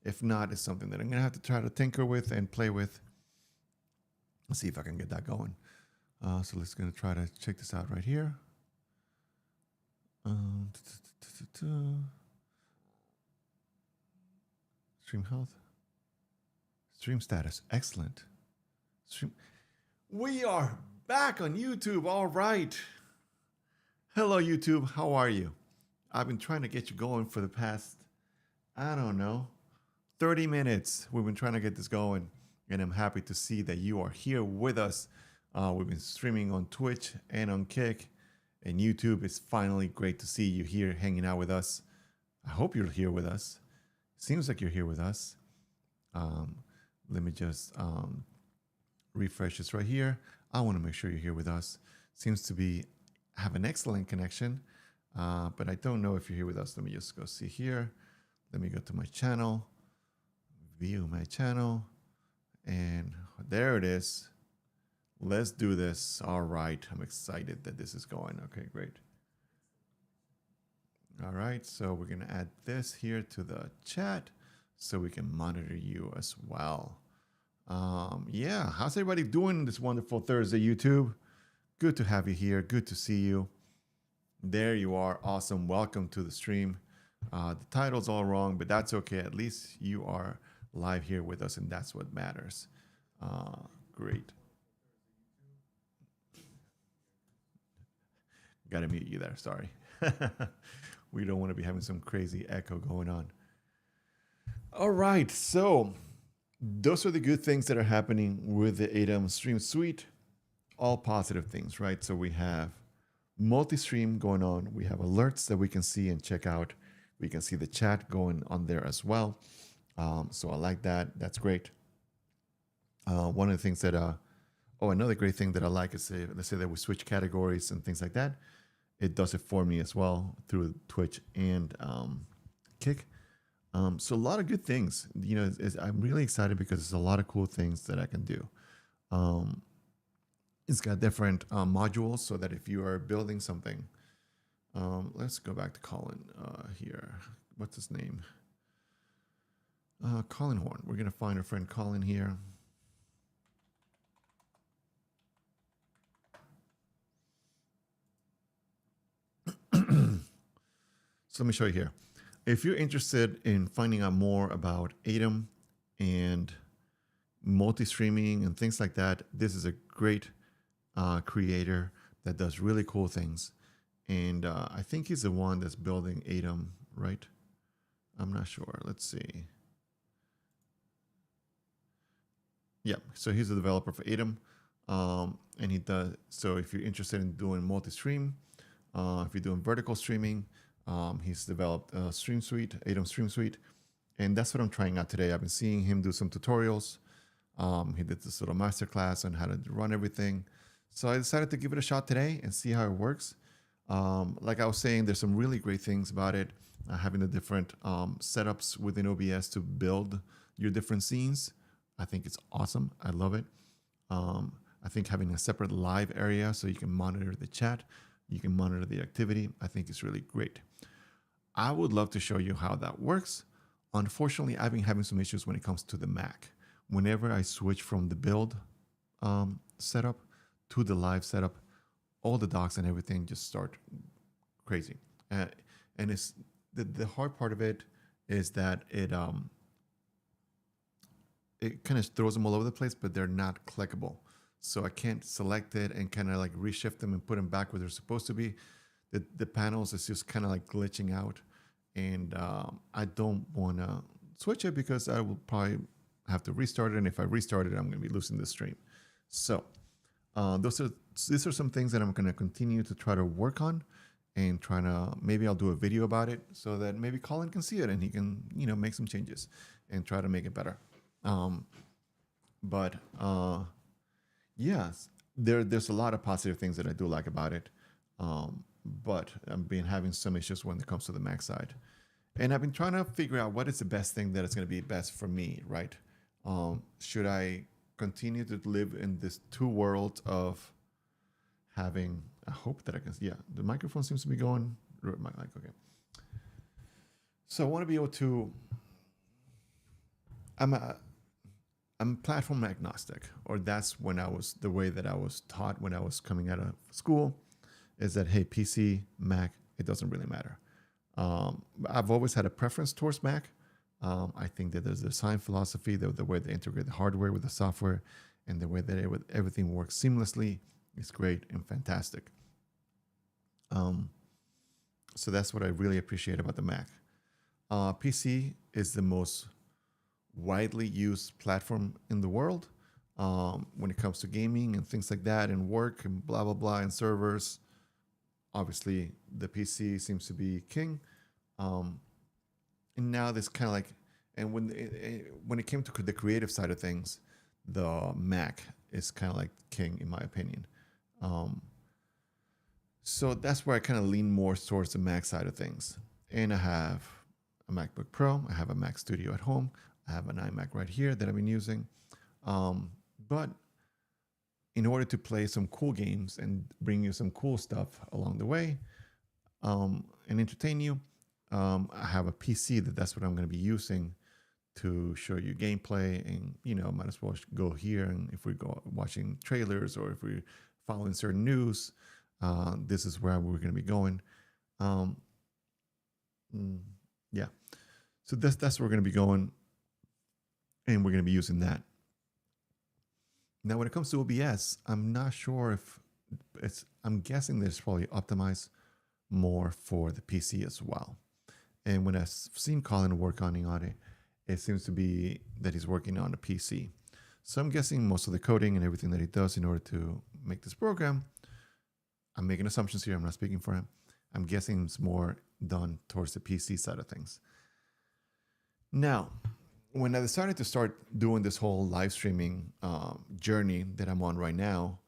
If not, it's something that I'm gonna have to try to tinker with and play with. Let's see if I can get that going. So let's gonna try to check this out right here. Stream health, stream status, excellent. Stream. We are back on YouTube. All right. Hello, YouTube. How are you? I've been trying to get you going for the past, I don't know, 30 minutes. We've been trying to get this going, and I'm happy to see that you are here with us. We've been streaming on Twitch and on Kick and YouTube. It's finally great to see you here hanging out with us. I hope you're here with us. Seems like you're here with us. Let me just refresh this right here. I want to make sure you're here with us. Seems to have an excellent connection, but I don't know if you're here with us. Let me just go see here. Let me go to my channel, view my channel, and there it is. Let's do this. All right, I'm excited that this is going. Okay, great. All right, so we're gonna add this here to the chat so we can monitor you as well. Yeah, how's everybody doing this wonderful Thursday, YouTube? Good to have you here. Good to see you. There you are. Awesome. Welcome to the stream. The title's all wrong, but that's okay. At least you are live here with us, and that's what matters. Great. Got to mute you there. Sorry. We don't want to be having some crazy echo going on. All right. So those are the good things that are happening with the ATEM Stream Suite. All positive things, right? So we have multi-stream going on. We have alerts that we can see and check out. We can see the chat going on there as well. So I like that. That's great. One of the things that, another great thing that I like is, let's say that we switch categories and things like that. It does it for me as well through Twitch and Kick. So a lot of good things. You know, I'm really excited because there's a lot of cool things that I can do. It's got different modules so that if you are building something, let's go back to Colin here. What's his name? Colin Horn. We're going to find our friend Colin here. So let me show you here. If you're interested in finding out more about ATEM and multi-streaming and things like that, this is a great creator that does really cool things. And I think he's the one that's building ATEM, right? I'm not sure. Let's see. Yeah, so he's a developer for ATEM. And he does, so if you're interested in doing multi-stream, if you're doing vertical streaming, he's developed a Stream Suite, ATEM Stream Suite. And that's what I'm trying out today. I've been seeing him do some tutorials. He did this little masterclass on how to run everything. So I decided to give it a shot today and see how it works. Like I was saying, there's some really great things about it. Having the different setups within OBS to build your different scenes. I think it's awesome. I love it. I think having a separate live area so you can monitor the chat, you can monitor the activity, I think it's really great. I would love to show you how that works. Unfortunately, I've been having some issues when it comes to the Mac. Whenever I switch from the build setup to the live setup, all the docks and everything just start crazy. And it's the hard part of it is that it kind of throws them all over the place, but they're not clickable. So I can't select it and kind of like reshift them and put them back where they're supposed to be. The panels is just kind of like glitching out. And I don't want to switch it because I will probably have to restart it. And if I restart it, I'm going to be losing the stream. So these are some things that I'm going to continue to try to work on and trying to, maybe I'll do a video about it so that maybe Colin can see it and he can, you know, make some changes and try to make it better. Yes, there's a lot of positive things that I do like about it. But I've been having some issues when it comes to the Mac side. And I've been trying to figure out what is the best thing that is going to be best for me, right? Should I continue to live in this two worlds of having, I hope that I can, yeah, the microphone seems to be going, okay. So I want to be able to I'm a, I'm platform agnostic, or that's when I was the way that I was taught when I was coming out of school, is that hey, PC, Mac, it doesn't really matter. I've always had a preference towards Mac. I think that there's a design philosophy, the way they integrate the hardware with the software, and the way that everything works seamlessly is great and fantastic. Um, so that's what I really appreciate about the Mac. PC is the most widely used platform in the world when it comes to gaming and things like that, and work and blah blah blah, and servers. Obviously, the PC seems to be king. Um, and now this kind of like, and when it came to the creative side of things, the Mac is kind of like king in my opinion. Um, so that's where I kind of lean more towards the Mac side of things. And I have a MacBook Pro, I have a Mac Studio at home, I have an iMac right here that I've been using. But in order to play some cool games and bring you some cool stuff along the way, and entertain you, I have a PC that's what I'm going to be using to show you gameplay. And might as well go here, and if we go watching trailers or if we're following certain news, this is where we're going to be going. um, yeah, so that's where we're going to be going, and we're going to be using that. Now when it comes to OBS, I'm not sure if I'm guessing that it's probably optimized more for the PC as well. And when I've seen Colin work on it, it seems to be that he's working on a PC. So I'm guessing most of the coding and everything that he does in order to make this program, I'm making assumptions here, I'm not speaking for him, I'm guessing it's more done towards the PC side of things. Now, when I decided to start doing this whole live streaming journey that I'm on right now,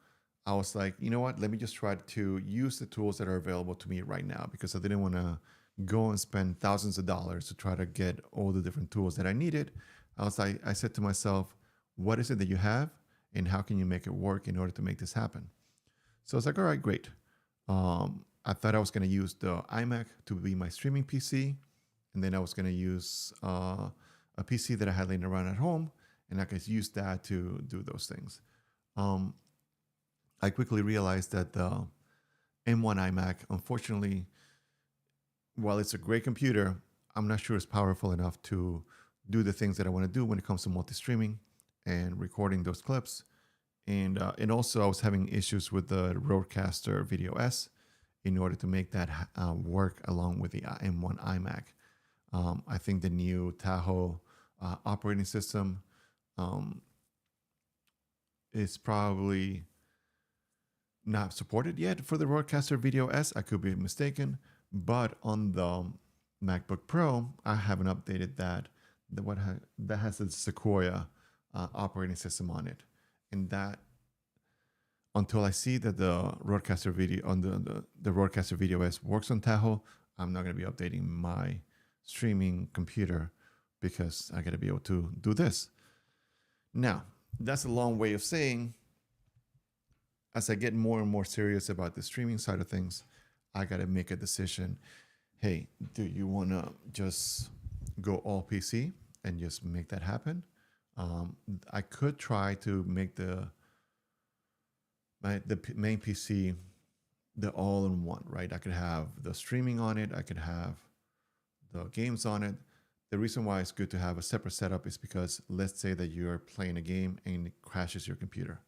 I was like, you know what? Let me just try to use the tools that are available to me right now, because I didn't want to go and spend thousands of dollars to try to get all the different tools that I needed. I said to myself, what is it that you have, and how can you make it work in order to make this happen? So I was like, all right, great. I thought I was going to use the iMac to be my streaming PC, and then I was going to use a PC that I had laying around at home, and I could use that to do those things. I quickly realized that the M1 iMac, unfortunately, while it's a great computer, I'm not sure it's powerful enough to do the things that I want to do when it comes to multi-streaming and recording those clips. And also I was having issues with the Rodecaster Video S in order to make that work along with the M1 iMac. I think the new Tahoe operating system is probably not supported yet for the Rodecaster Video S. I could be mistaken, but on the MacBook Pro, I haven't updated that. That has a Sequoia operating system on it, and that until I see that the Rodecaster Video on the Rodecaster Video S works on Tahoe, I'm not going to be updating my streaming computer, because I got to be able to do this. Now, that's a long way of saying, as I get more and more serious about the streaming side of things, I got to make a decision. Hey, do you want to just go all PC and just make that happen? I could try to make the main PC the all-in-one, right? I could have the streaming on it. I could have the games on it. The reason why it's good to have a separate setup is because let's say that you're playing a game and it crashes your computer.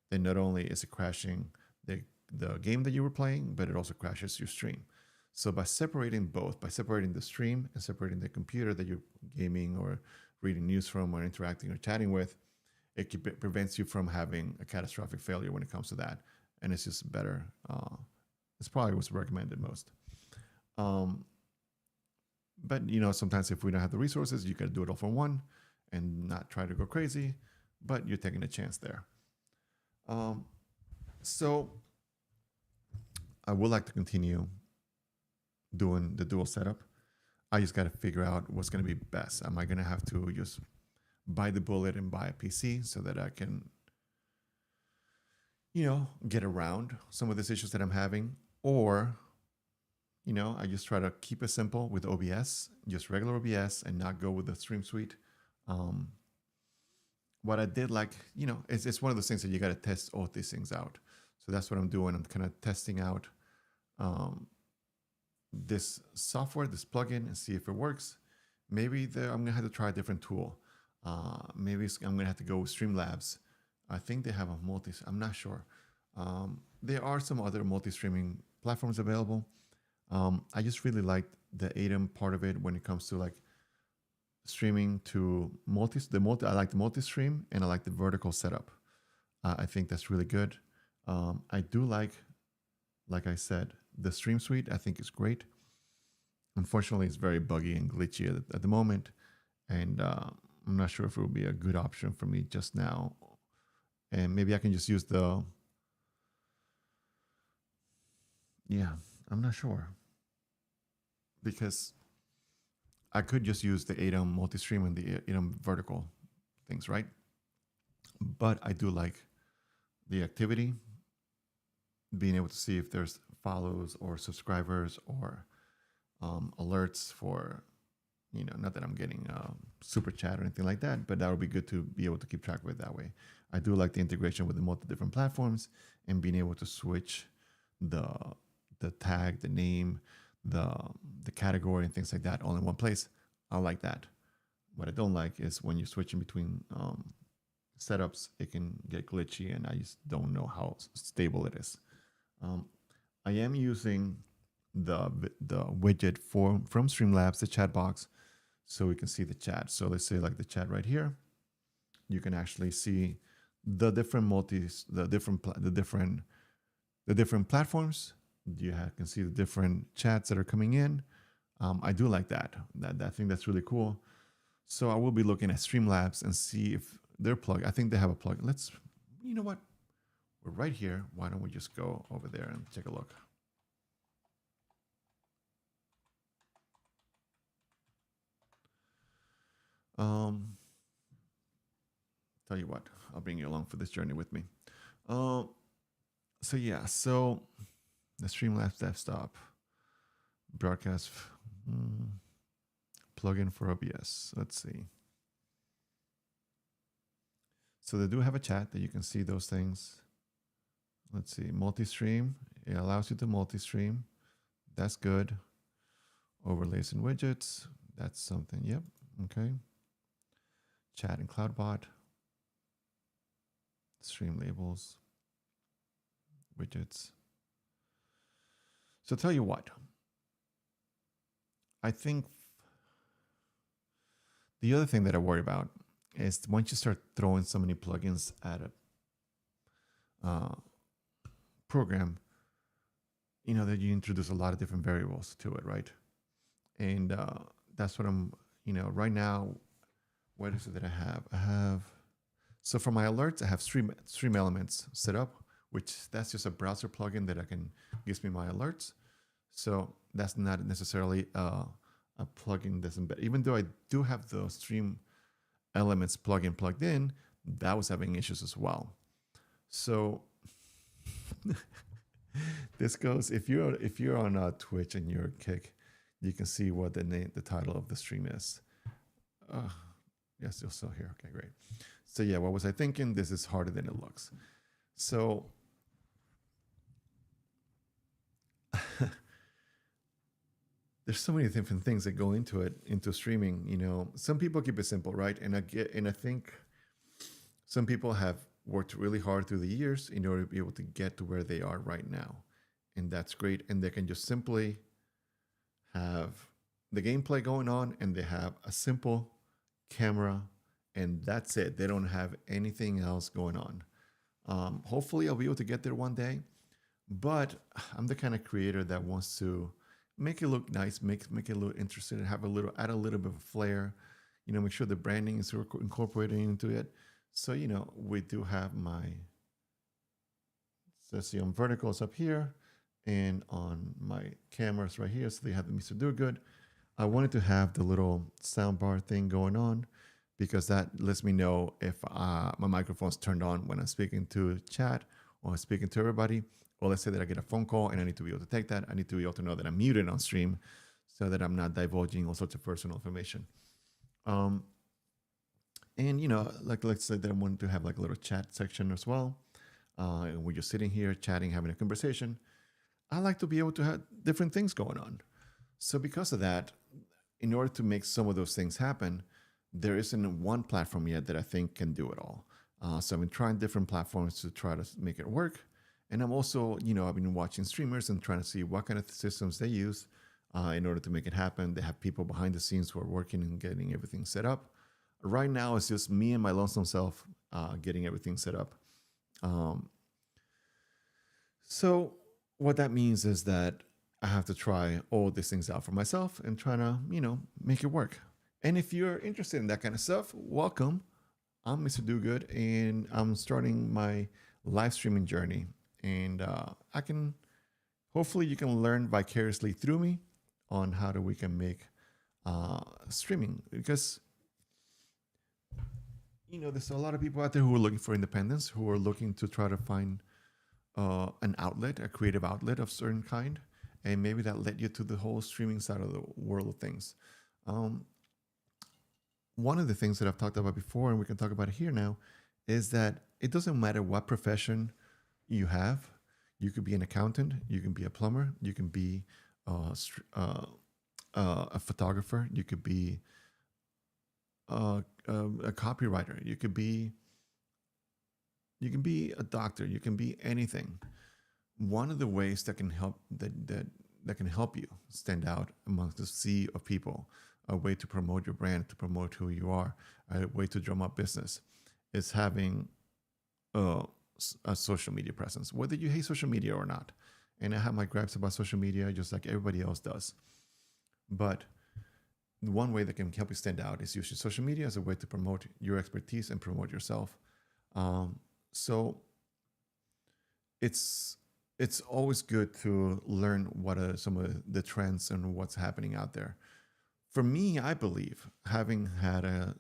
Then not only is it crashing the game that you were playing, but it also crashes your stream. So by separating both, by separating the stream and separating the computer that you're gaming or reading news from or interacting or chatting with, it prevents you from having a catastrophic failure when it comes to that. And it's just better. It's probably what's recommended most. But sometimes if we don't have the resources, you got to do it all for one and not try to go crazy, but you're taking a chance there. So I would like to continue doing the dual setup. I just got to figure out what's going to be best. Am I going to have to just bite the bullet and buy a PC so that I can, get around some of these issues that I'm having? Or, I just try to keep it simple with OBS, just regular OBS, and not go with the Stream Suite. what I did, like, it's one of those things that you got to test all these things out. So that's what I'm doing. I'm kind of testing out um, this software, this plugin, and see if it works. Maybe I'm gonna have to try a different tool. Maybe I'm gonna have to go with Streamlabs. I think they have a multi. I'm not sure. There are some other multi-streaming platforms available. I just really like the Atom part of it when it comes to like streaming to I like the multi-stream, and I like the vertical setup. I think that's really good. I do like I said, the Stream Suite. I think is great. Unfortunately, it's very buggy and glitchy at the moment, and I'm not sure if it will be a good option for me just now. And maybe I can just use yeah, I'm not sure, because I could just use the Atom multi-stream and the Atom vertical things, right? But I do like the activity, being able to see if there's follows or subscribers or alerts for, not that I'm getting super chat or anything like that, but that would be good to be able to keep track of it that way. I do like the integration with the multiple different platforms and being able to switch the tag, the name, the category, and things like that all in one place. I like that. What I don't like is when you're switching between setups, it can get glitchy, and I just don't know how stable it is. I am using the widget from Streamlabs, the chat box, so we can see the chat. So let's say like the chat right here, you can actually see the different the different platforms. You can see the different chats that are coming in. I do like that. I think that's really cool. So I will be looking at Streamlabs and see if their plug. I think they have a plug. You know what? We're right here. Why don't we just go over there and take a look? Tell you what, I'll bring you along for this journey with me. So yeah, so the Streamlabs desktop broadcast plugin for OBS. Let's see. So they do have a chat that you can see those things. Let's see, multi-stream. It allows you to multi-stream. That's good. Overlays and widgets. That's something. Yep. Okay. Chat and CloudBot. Stream labels. Widgets. So tell you what. I think the other thing that I worry about is once you start throwing so many plugins at a program, that you introduce a lot of different variables to it, right? And that's what I'm, right now, what is it that I have? So for my alerts, I have Stream Elements set up, which that's just a browser plugin that gives me my alerts. So that's not necessarily a plugin that's embedded. Even though I do have the Stream Elements plugin plugged in, that was having issues as well. So this goes, if you're on Twitch and you're a Kick, you can see what the title of the stream is. Yes, you're still here. Okay, great. So yeah, what was I thinking? This is harder than it looks. So there's so many different things that go into streaming. Some people keep it simple, right? And I think some people have worked really hard through the years in order to be able to get to where they are right now, and that's great. And they can just simply have the gameplay going on, and they have a simple camera, and that's it. They don't have anything else going on. Hopefully I'll be able to get there one day, but I'm the kind of creator that wants to make it look nice, make it look interesting, and add a little bit of flair, make sure the branding is incorporated into it. So, we do have let's see, on verticals up here and on my cameras right here. So they have the Mr. Do Good. I wanted to have the little soundbar thing going on because that lets me know if my microphone's turned on when I'm speaking to chat or speaking to everybody. Or let's say that I get a phone call and I need to be able to take that. I need to be able to know that I'm muted on stream so that I'm not divulging all sorts of personal information. And like let's say that I wanted to have like a little chat section as well. And we're just sitting here chatting, having a conversation. I like to be able to have different things going on. So because of that, in order to make some of those things happen, there isn't one platform yet that I think can do it all. So I've been trying different platforms to try to make it work. And I'm also, I've been watching streamers and trying to see what kind of systems they use in order to make it happen. They have people behind the scenes who are working and getting everything set up. Right now, it's just me and my lonesome self getting everything set up. Um, so what that means is that I have to try all these things out for myself and try to, make it work. And if you're interested in that kind of stuff, welcome. I'm Mr. Do Good, and I'm starting my live streaming journey. And I can, hopefully, you can learn vicariously through me on how we can make streaming, because there's a lot of people out there who are looking for independence, who are looking to try to find an outlet, a creative outlet of certain kind, and maybe that led you to the whole streaming side of the world of things. One of the things that I've talked about before, and we can talk about it here now, is that it doesn't matter what profession you have. You could be an accountant, you can be a plumber, you can be a photographer, you could be a copywriter, you could be a doctor, you can be anything. One of the ways that can help that can help you stand out amongst the sea of people, a way to promote your brand, to promote who you are, a way to drum up business, is having a social media presence, whether you hate social media or not. And I have my gripes about social media just like everybody else does. But one way that can help you stand out is using social media as a way to promote your expertise and promote yourself. So it's always good to learn what are some of the trends and what's happening out there. For me, I believe, having had a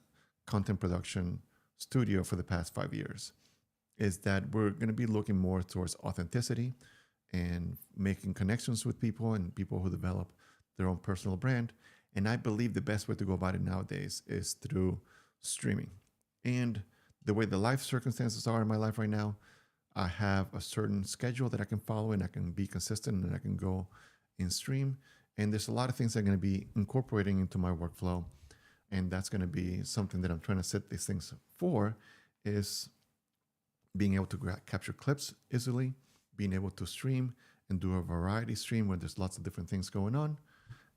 content production studio for the past 5 years, is that we're going to be looking more towards authenticity and making connections with people and people who develop their own personal brand. And I believe the best way to go about it nowadays is through streaming. And the way the life circumstances are in my life right now, I have a certain schedule that I can follow, and I can be consistent, and I can go in stream. And there's a lot of things I'm going to be incorporating into my workflow. And that's going to be something that I'm trying to set these things for, is being able to capture clips easily, being able to stream and do a variety stream where there's lots of different things going on.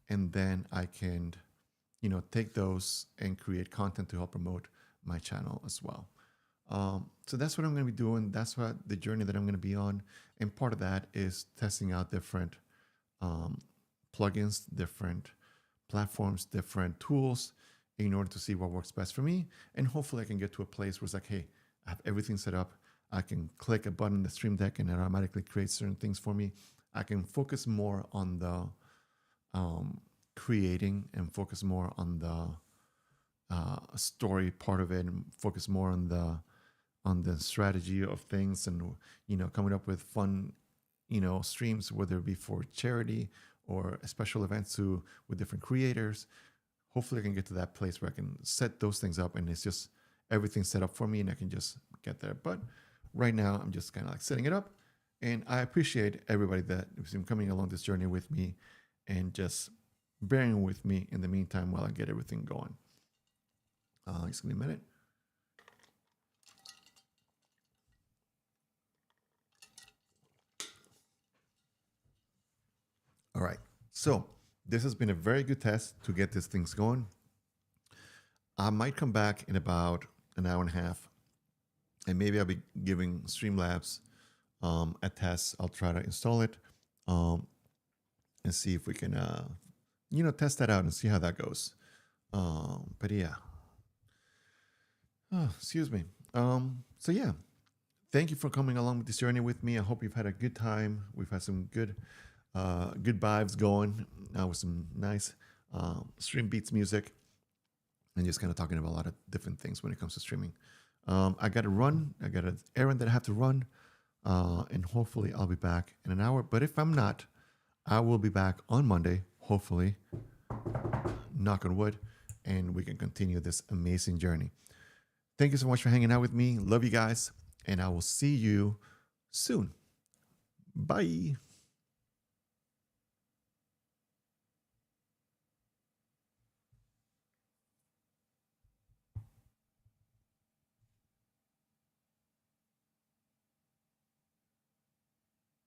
And then I can, take those and create content to help promote my channel as well. So that's what I'm going to be doing. That's what the journey that I'm going to be on. And part of that is testing out different plugins, different platforms, different tools in order to see what works best for me. And hopefully I can get to a place where it's like, hey, I have everything set up. I can click a button in the Stream Deck and it automatically creates certain things for me. I can focus more on the creating and focus more on the story part of it, and focus more on the strategy of things, and coming up with fun streams, whether it be for charity or special events with different creators. Hopefully I can get to that place where I can set those things up and it's just everything set up for me and I can just get there. But right now I'm just kind of like setting it up, and I appreciate everybody that has been coming along this journey with me and just bearing with me in the meantime while I get everything going. Just give me a minute. All right. So this has been a very good test to get these things going. I might come back in about an hour and a half, and maybe I'll be giving Streamlabs a test. I'll try to install it and see if we can, test that out and see how that goes. But yeah. Oh, excuse me. So yeah, thank you for coming along with this journey with me. I hope you've had a good time. We've had some good vibes going with some nice stream beats music, and just kind of talking about a lot of different things when it comes to streaming. I got to run. I got an errand that I have to run, and hopefully I'll be back in an hour. But if I'm not, I will be back on Monday, hopefully, knock on wood, and we can continue this amazing journey. Thank you so much for hanging out with me. Love you guys, and I will see you soon. Bye.